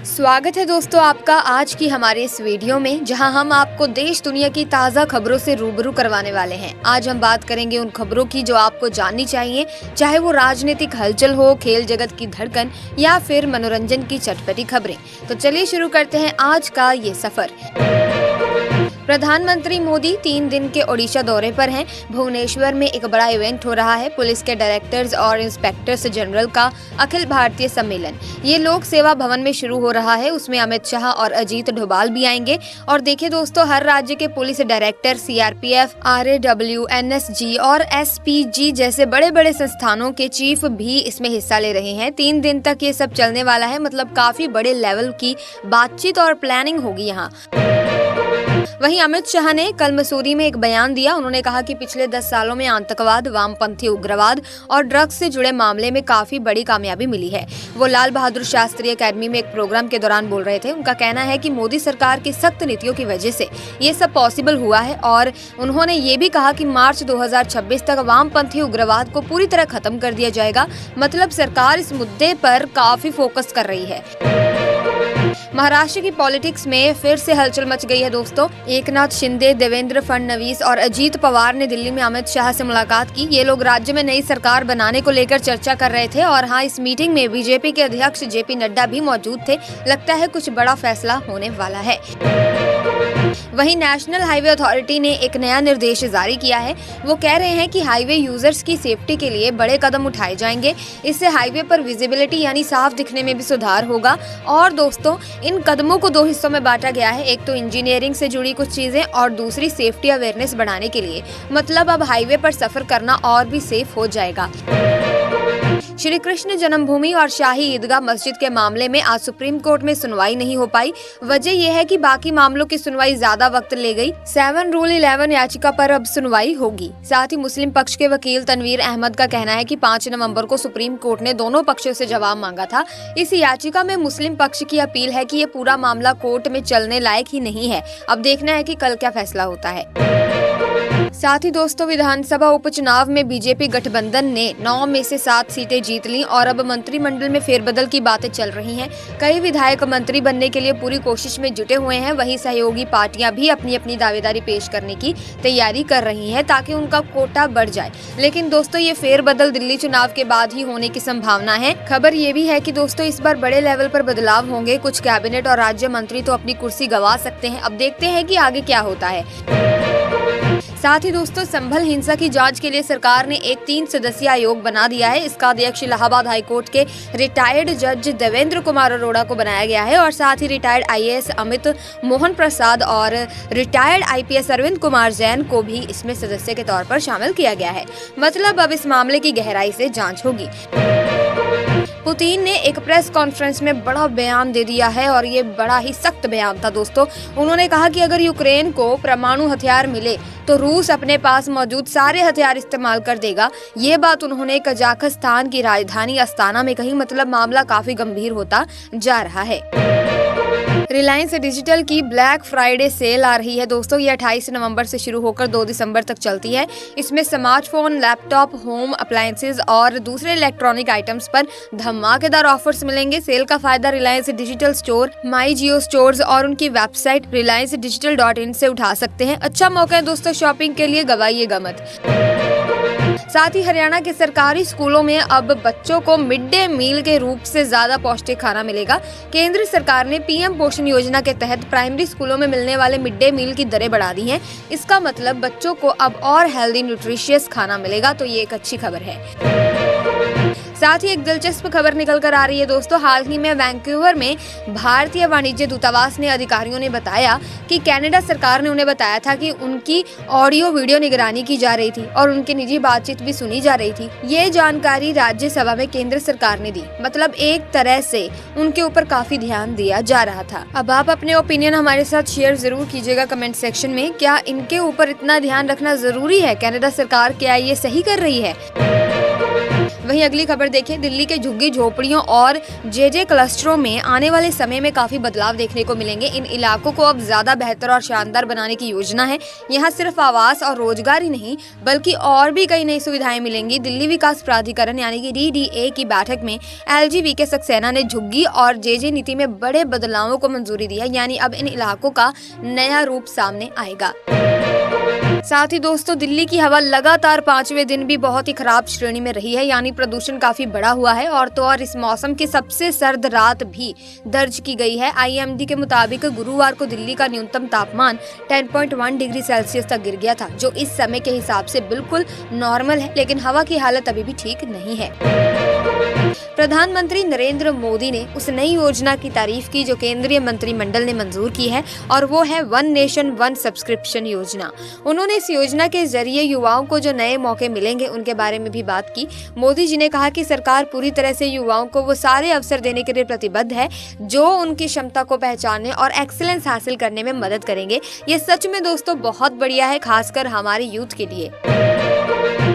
स्वागत है दोस्तों आपका आज की हमारे इस वीडियो में, जहां हम आपको देश दुनिया की ताज़ा खबरों से रूबरू करवाने वाले हैं। आज हम बात करेंगे उन खबरों की जो आपको जाननी चाहिए, चाहे वो राजनीतिक हलचल हो, खेल जगत की धड़कन या फिर मनोरंजन की चटपटी खबरें। तो चलिए शुरू करते हैं आज का ये सफर। प्रधानमंत्री मोदी 3 दिन के ओडिशा दौरे पर हैं। भुवनेश्वर में एक बड़ा इवेंट हो रहा है, पुलिस के डायरेक्टर्स और इंस्पेक्टर्स जनरल का अखिल भारतीय सम्मेलन। ये लोक सेवा भवन में शुरू हो रहा है। उसमें अमित शाह और अजीत डोभाल भी आएंगे। और देखिए दोस्तों, हर राज्य के police director, CRPF, RAW, NSG और एसपीजी जैसे बड़े बड़े संस्थानों के चीफ भी इसमें हिस्सा ले रहे हैं। 3 दिन तक ये सब चलने वाला है, मतलब काफी बड़े लेवल की बातचीत और प्लानिंग होगी यहाँ। वहीं अमित शाह ने कल मसूरी में एक बयान दिया। उन्होंने कहा कि पिछले 10 सालों में आतंकवाद, वामपंथी उग्रवाद और ड्रग्स से जुड़े मामले में काफी बड़ी कामयाबी मिली है। वो लाल बहादुर शास्त्री अकेडमी में एक प्रोग्राम के दौरान बोल रहे थे। उनका कहना है कि मोदी सरकार की सख्त नीतियों की वजह से ये सब पॉसिबल हुआ है। और उन्होंने ये भी कहा कि मार्च 2026 तक वामपंथी उग्रवाद को पूरी तरह खत्म कर दिया जाएगा। मतलब सरकार इस मुद्दे पर काफी फोकस कर रही है। महाराष्ट्र की पॉलिटिक्स में फिर से हलचल मच गई है दोस्तों। एकनाथ शिंदे, देवेंद्र फडणवीस और अजीत पवार ने दिल्ली में अमित शाह से मुलाकात की। ये लोग राज्य में नई सरकार बनाने को लेकर चर्चा कर रहे थे। और हाँ, इस मीटिंग में बीजेपी के अध्यक्ष जेपी नड्डा भी मौजूद थे। लगता है कुछ बड़ा फैसला होने वाला है। वहीं नेशनल हाईवे अथॉरिटी ने एक नया निर्देश जारी किया है। वो कह रहे हैं कि हाईवे यूजर्स की सेफ्टी के लिए बड़े कदम उठाए जाएंगे। इससे हाईवे पर विजिबिलिटी यानी साफ दिखने में भी सुधार होगा। और दोस्तों, इन कदमों को 2 हिस्सों में बांटा गया है। एक तो इंजीनियरिंग से जुड़ी कुछ चीजें और दूसरी सेफ्टी अवेयरनेस बढ़ाने के लिए। मतलब अब हाईवे पर सफर करना और भी सेफ हो जाएगा। श्री कृष्ण जन्मभूमि और शाही ईदगाह मस्जिद के मामले में आज सुप्रीम कोर्ट में सुनवाई नहीं हो पाई। वजह यह है कि बाकी मामलों की सुनवाई ज्यादा वक्त ले गई। 7 रूल 11 याचिका पर अब सुनवाई होगी। साथ ही मुस्लिम पक्ष के वकील तनवीर अहमद का कहना है कि 5 नवंबर को सुप्रीम कोर्ट ने दोनों पक्षों से जवाब मांगा था। इस याचिका में मुस्लिम पक्ष की अपील है कि ये पूरा मामला कोर्ट में चलने लायक ही नहीं है। अब देखना है कि कल क्या फैसला होता है। साथ ही दोस्तों, विधानसभा उपचुनाव में बीजेपी गठबंधन ने 9 में से 7 सीटें जीत ली और अब मंत्रिमंडल में फेरबदल की बातें चल रही हैं। कई विधायक मंत्री बनने के लिए पूरी कोशिश में जुटे हुए हैं। वहीं सहयोगी पार्टियां भी अपनी अपनी दावेदारी पेश करने की तैयारी कर रही हैं ताकि उनका कोटा बढ़ जाए। लेकिन दोस्तों, ये फेरबदल दिल्ली चुनाव के बाद ही होने की संभावना है। खबर ये भी है कि दोस्तों, इस बार बड़े लेवल पर बदलाव होंगे। कुछ कैबिनेट और राज्य मंत्री तो अपनी कुर्सी गंवा सकते हैं। अब देखते हैं कि आगे क्या होता है। साथ ही दोस्तों, संभल हिंसा की जांच के लिए सरकार ने एक 3 सदस्यीय आयोग बना दिया है। इसका अध्यक्ष इलाहाबाद हाईकोर्ट के रिटायर्ड जज देवेंद्र कुमार अरोड़ा को बनाया गया है। और साथ ही रिटायर्ड आईएएस अमित मोहन प्रसाद और रिटायर्ड आईपीएस अरविंद कुमार जैन को भी इसमें सदस्य के तौर पर शामिल किया गया है। मतलब अब इस मामले की गहराई से जांच होगी। पुतिन ने एक प्रेस कॉन्फ्रेंस में बड़ा बयान दे दिया है और ये बड़ा ही सख्त बयान था दोस्तों। उन्होंने कहा कि अगर यूक्रेन को परमाणु हथियार मिले तो रूस अपने पास मौजूद सारे हथियार इस्तेमाल कर देगा। ये बात उन्होंने कजाकिस्तान की राजधानी अस्ताना में कही। मतलब मामला काफी गंभीर होता जा रहा है। रिलायंस डिजिटल की ब्लैक फ्राइडे सेल आ रही है दोस्तों। ये 28 नवंबर से शुरू होकर 2 दिसंबर तक चलती है। इसमें स्मार्टफोन, लैपटॉप, होम अप्लायंसेज और दूसरे इलेक्ट्रॉनिक आइटम्स पर धमाकेदार ऑफर्स मिलेंगे। सेल का फायदा रिलायंस डिजिटल स्टोर, माई जियो स्टोर्स और उनकी वेबसाइट reliancedigital.in से उठा सकते हैं। अच्छा मौका है दोस्तों शॉपिंग के लिए, गवाइएगा मत। साथ ही हरियाणा के सरकारी स्कूलों में अब बच्चों को मिड डे मील के रूप से ज्यादा पौष्टिक खाना मिलेगा। केंद्र सरकार ने पीएम पोषण योजना के तहत प्राइमरी स्कूलों में मिलने वाले मिड डे मील की दरें बढ़ा दी हैं। इसका मतलब बच्चों को अब और हेल्दी न्यूट्रिशियस खाना मिलेगा। तो ये एक अच्छी खबर है। साथ ही एक दिलचस्प खबर निकल कर आ रही है दोस्तों। हाल ही में वैंकूवर में भारतीय वाणिज्य दूतावास ने अधिकारियों ने बताया कि कनाडा सरकार ने उन्हें बताया था कि उनकी ऑडियो वीडियो निगरानी की जा रही थी और उनकी निजी बातचीत भी सुनी जा रही थी। ये जानकारी राज्यसभा में केंद्र सरकार ने दी। मतलब एक तरह से उनके ऊपर काफी ध्यान दिया जा रहा था। अब आप अपने ओपिनियन हमारे साथ शेयर जरूर कीजिएगा कमेंट सेक्शन में। क्या इनके ऊपर इतना ध्यान रखना जरूरी है? कनाडा सरकार क्या ये सही कर रही है? वहीं अगली खबर देखिए, दिल्ली के झुग्गी झोपड़ियों और जे क्लस्टरों में आने वाले समय में काफी बदलाव देखने को मिलेंगे। इन इलाकों को अब ज्यादा बेहतर और शानदार बनाने की योजना है। यहाँ सिर्फ आवास और रोजगार ही नहीं बल्कि और भी कई नई सुविधाएं मिलेंगी। दिल्ली विकास प्राधिकरण यानी कि DDA की बैठक में LG VK सक्सेना ने झुग्गी और जे नीति में बड़े बदलावों को मंजूरी दी है, यानी अब इन इलाकों का नया रूप सामने आएगा। साथ ही दोस्तों, दिल्ली की हवा लगातार 5वें दिन भी बहुत ही खराब श्रेणी में रही है, यानी प्रदूषण काफी बढ़ा हुआ है और तो और इस मौसम की सबसे सर्द रात भी दर्ज की गई है। IMD के मुताबिक गुरुवार को दिल्ली का न्यूनतम तापमान 10.1 डिग्री सेल्सियस तक गिर गया था, जो इस समय के हिसाब से बिल्कुल नॉर्मल है, लेकिन हवा की हालत अभी भी ठीक नहीं है। प्रधानमंत्री नरेंद्र मोदी ने उस नई योजना की तारीफ की जो केंद्रीय मंत्रिमंडल ने मंजूर की है, और वो है वन नेशन वन सब्सक्रिप्शन योजना। उन्होंने इस योजना के जरिए युवाओं को जो नए मौके मिलेंगे उनके बारे में भी बात की। मोदी जी ने कहा कि सरकार पूरी तरह से युवाओं को वो सारे अवसर देने के लिए प्रतिबद्ध है जो उनकी क्षमता को पहचानने और एक्सीलेंस हासिल करने में मदद करेंगे। ये सच में दोस्तों बहुत बढ़िया है, खासकर हमारे यूथ के लिए।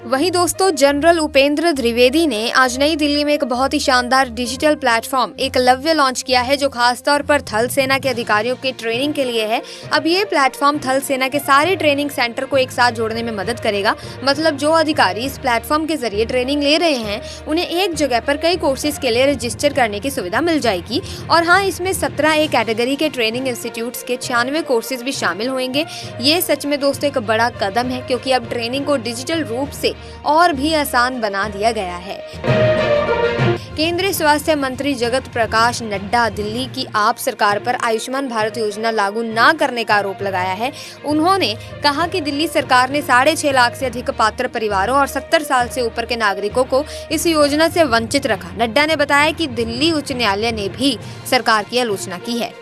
वहीं दोस्तों, जनरल उपेंद्र द्विवेदी ने आज नई दिल्ली में एक बहुत ही शानदार डिजिटल प्लेटफॉर्म एकलव्य लॉन्च किया है, जो खासतौर पर थल सेना के अधिकारियों के ट्रेनिंग के लिए है। अब ये प्लेटफॉर्म थल सेना के सारे ट्रेनिंग सेंटर को एक साथ जोड़ने में मदद करेगा। मतलब जो अधिकारी इस प्लेटफॉर्म के जरिए ट्रेनिंग ले रहे हैं उन्हें एक जगह पर कई कोर्सेज के लिए रजिस्टर करने की सुविधा मिल जाएगी। और हाँ, इसमें 17A कैटेगरी के ट्रेनिंग इंस्टीट्यूट्स के 96 कोर्सेज भी शामिल होंगे। ये सच में दोस्तों एक बड़ा कदम है, क्योंकि अब ट्रेनिंग को डिजिटल रूप से और भी आसान बना दिया गया है। केंद्रीय स्वास्थ्य मंत्री जगत प्रकाश नड्डा दिल्ली की आप सरकार पर आयुष्मान भारत योजना लागू न करने का आरोप लगाया है। उन्होंने कहा कि दिल्ली सरकार ने 6.5 लाख से अधिक पात्र परिवारों और 70 साल से ऊपर के नागरिकों को इस योजना से वंचित रखा। नड्डा ने बताया कि दिल्ली उच्च न्यायालय ने भी सरकार की आलोचना की है।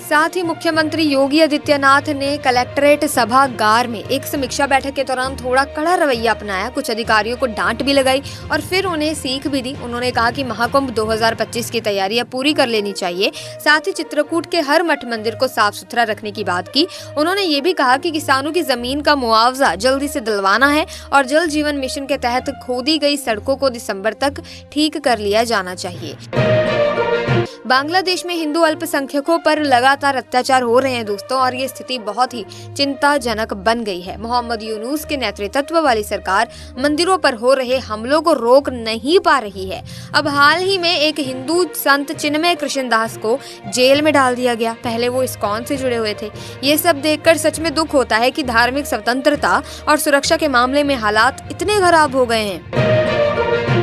साथ ही मुख्यमंत्री योगी आदित्यनाथ ने कलेक्ट्रेट सभागार में एक समीक्षा बैठक के दौरान थोड़ा कड़ा रवैया अपनाया। कुछ अधिकारियों को डांट भी लगाई और फिर उन्हें सीख भी दी। उन्होंने कहा कि महाकुंभ 2025 की तैयारियां पूरी कर लेनी चाहिए। साथ ही चित्रकूट के हर मठ मंदिर को साफ सुथरा रखने की बात की। उन्होंने ये भी कहा कि किसानों की जमीन का मुआवजा जल्दी से दिलवाना है और जल जीवन मिशन के तहत खोदी गई सड़कों को दिसंबर तक ठीक कर लिया जाना चाहिए। बांग्लादेश में हिंदू अल्पसंख्यकों पर लगातार अत्याचार हो रहे हैं दोस्तों, और ये स्थिति बहुत ही चिंताजनक बन गई है। मोहम्मद यूनुस के नेतृत्व वाली सरकार मंदिरों पर हो रहे हमलों को रोक नहीं पा रही है। अब हाल ही में एक हिंदू संत चिन्मय कृष्णदास को जेल में डाल दिया गया। पहले वो इस्कॉन से जुड़े हुए थे। ये सब देखकर सच में दुख होता है कि धार्मिक स्वतंत्रता और सुरक्षा के मामले में हालात इतने खराब हो गए हैं।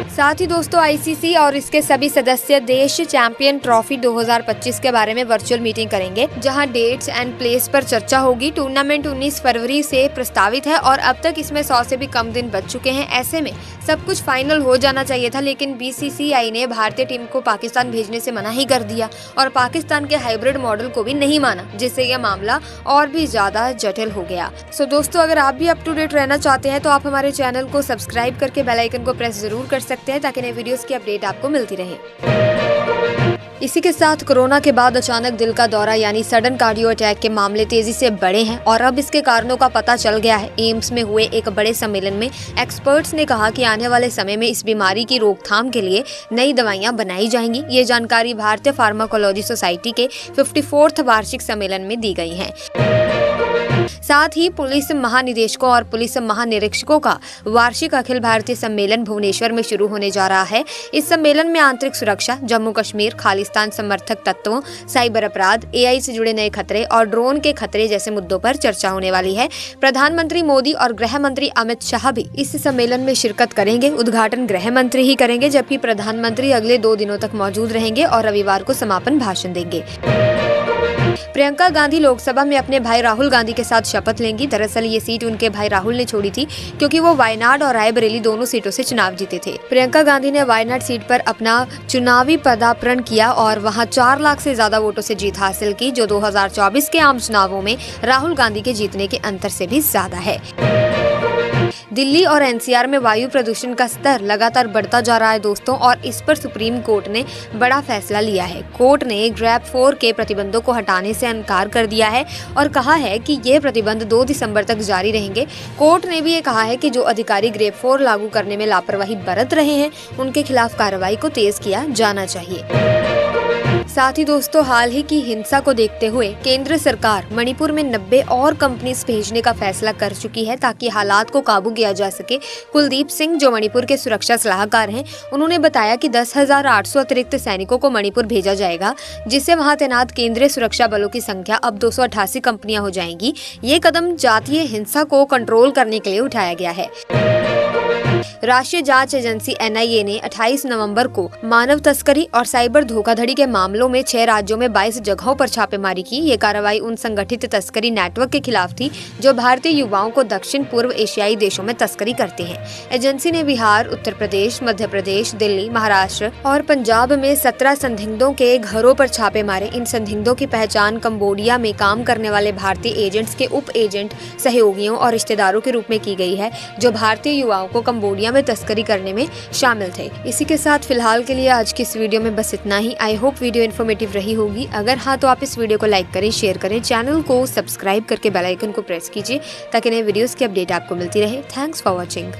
साथ ही दोस्तों, ICC और इसके सभी सदस्य देश चैंपियन ट्रॉफी 2025 के बारे में वर्चुअल मीटिंग करेंगे, जहां डेट्स एंड प्लेस पर चर्चा होगी। टूर्नामेंट 19 फरवरी से प्रस्तावित है और अब तक इसमें 100 से भी कम दिन बच चुके हैं। ऐसे में सब कुछ फाइनल हो जाना चाहिए था, लेकिन BCCI ने भारतीय टीम को पाकिस्तान भेजने से मना ही कर दिया और पाकिस्तान के हाइब्रिड मॉडल को भी नहीं माना, जिससे यह मामला और भी ज्यादा जटिल हो गया। सो दोस्तों, अगर आप भी अप टू डेट रहना चाहते हैं तो आप हमारे चैनल को सब्सक्राइब करके बेल आइकन को प्रेस जरूर कर सकते हैं, ताकि नए वीडियोस की अपडेट आपको मिलती रहे। इसी के साथ कोरोना के बाद अचानक दिल का दौरा यानी सडन कार्डियो अटैक के मामले तेजी से बढ़े हैं और अब इसके कारणों का पता चल गया है। एम्स में हुए एक बड़े सम्मेलन में एक्सपर्ट्स ने कहा कि आने वाले समय में इस बीमारी की रोकथाम के लिए नई दवाइयां बनाई जाएंगी। ये जानकारी भारतीय फार्माकोलॉजी सोसाइटी के 54वां वार्षिक सम्मेलन में दी गई है। साथ ही पुलिस महानिदेशकों और पुलिस महानिरीक्षकों का वार्षिक अखिल भारतीय सम्मेलन भुवनेश्वर में शुरू होने जा रहा है। इस सम्मेलन में आंतरिक सुरक्षा, जम्मू कश्मीर, खालिस्तान समर्थक तत्वों, साइबर अपराध, AI से जुड़े नए खतरे और ड्रोन के खतरे जैसे मुद्दों पर चर्चा होने वाली है। प्रधानमंत्री मोदी और गृह मंत्री अमित शाह भी इस सम्मेलन में शिरकत करेंगे। उद्घाटन गृह मंत्री ही करेंगे, जबकि प्रधानमंत्री अगले 2 दिनों तक मौजूद रहेंगे और रविवार को समापन भाषण देंगे। प्रियंका गांधी लोकसभा में अपने भाई राहुल गांधी के साथ शपथ लेंगी। दरअसल ये सीट उनके भाई राहुल ने छोड़ी थी, क्योंकि वो वायनाड और रायबरेली दोनों सीटों से चुनाव जीते थे। प्रियंका गांधी ने वायनाड सीट पर अपना चुनावी पदार्पण किया और वहां 4 लाख से ज्यादा वोटों से जीत हासिल की, जो 2024 के आम चुनावों में राहुल गांधी के जीतने के अंतर से भी ज्यादा है। दिल्ली और एनसीआर में वायु प्रदूषण का स्तर लगातार बढ़ता जा रहा है दोस्तों, और इस पर सुप्रीम कोर्ट ने बड़ा फैसला लिया है। कोर्ट ने ग्रैप 4 के प्रतिबंधों को हटाने से इनकार कर दिया है और कहा है कि ये प्रतिबंध 2 दिसंबर तक जारी रहेंगे। कोर्ट ने भी ये कहा है कि जो अधिकारी ग्रेप 4 लागू करने में लापरवाही बरत रहे हैं, उनके खिलाफ कार्रवाई को तेज किया जाना चाहिए। साथ ही दोस्तों, हाल ही की हिंसा को देखते हुए केंद्र सरकार मणिपुर में 90 और कंपनीज भेजने का फैसला कर चुकी है ताकि हालात को काबू किया जा सके। कुलदीप सिंह, जो मणिपुर के सुरक्षा सलाहकार हैं, उन्होंने बताया कि 10,800 अतिरिक्त सैनिकों को मणिपुर भेजा जाएगा, जिससे वहां तैनात केंद्रीय सुरक्षा बलों की संख्या अब 288 कंपनियां हो जाएंगी। ये कदम जातीय हिंसा को कंट्रोल करने के लिए उठाया गया है। राष्ट्रीय जांच एजेंसी एनआईए ने 28 नवंबर को मानव तस्करी और साइबर धोखाधड़ी के मामलों में 6 राज्यों में 22 जगहों पर छापेमारी की। ये कार्रवाई उन संगठित तस्करी नेटवर्क के खिलाफ थी जो भारतीय युवाओं को दक्षिण पूर्व एशियाई देशों में तस्करी करते हैं। एजेंसी ने बिहार, उत्तर प्रदेश, मध्य प्रदेश, दिल्ली, महाराष्ट्र और पंजाब में 17 संदिग्धों के घरों पर छापे मारे। इन संदिग्धों की पहचान कंबोडिया में काम करने वाले भारतीय एजेंट्स के उप एजेंट, सहयोगियों और रिश्तेदारों के रूप में की गई है, जो भारतीय युवाओं को कंबोडिया में तस्करी करने में शामिल थे। इसी के साथ फिलहाल के लिए आज की इस वीडियो में बस इतना ही। आई होप वीडियो इन्फॉर्मेटिव रही होगी। अगर हाँ, तो आप इस वीडियो को लाइक करें, शेयर करें, चैनल को सब्सक्राइब करके बेल आइकन को प्रेस कीजिए ताकि नए वीडियोस की अपडेट आपको मिलती रहे। Thanks for watching.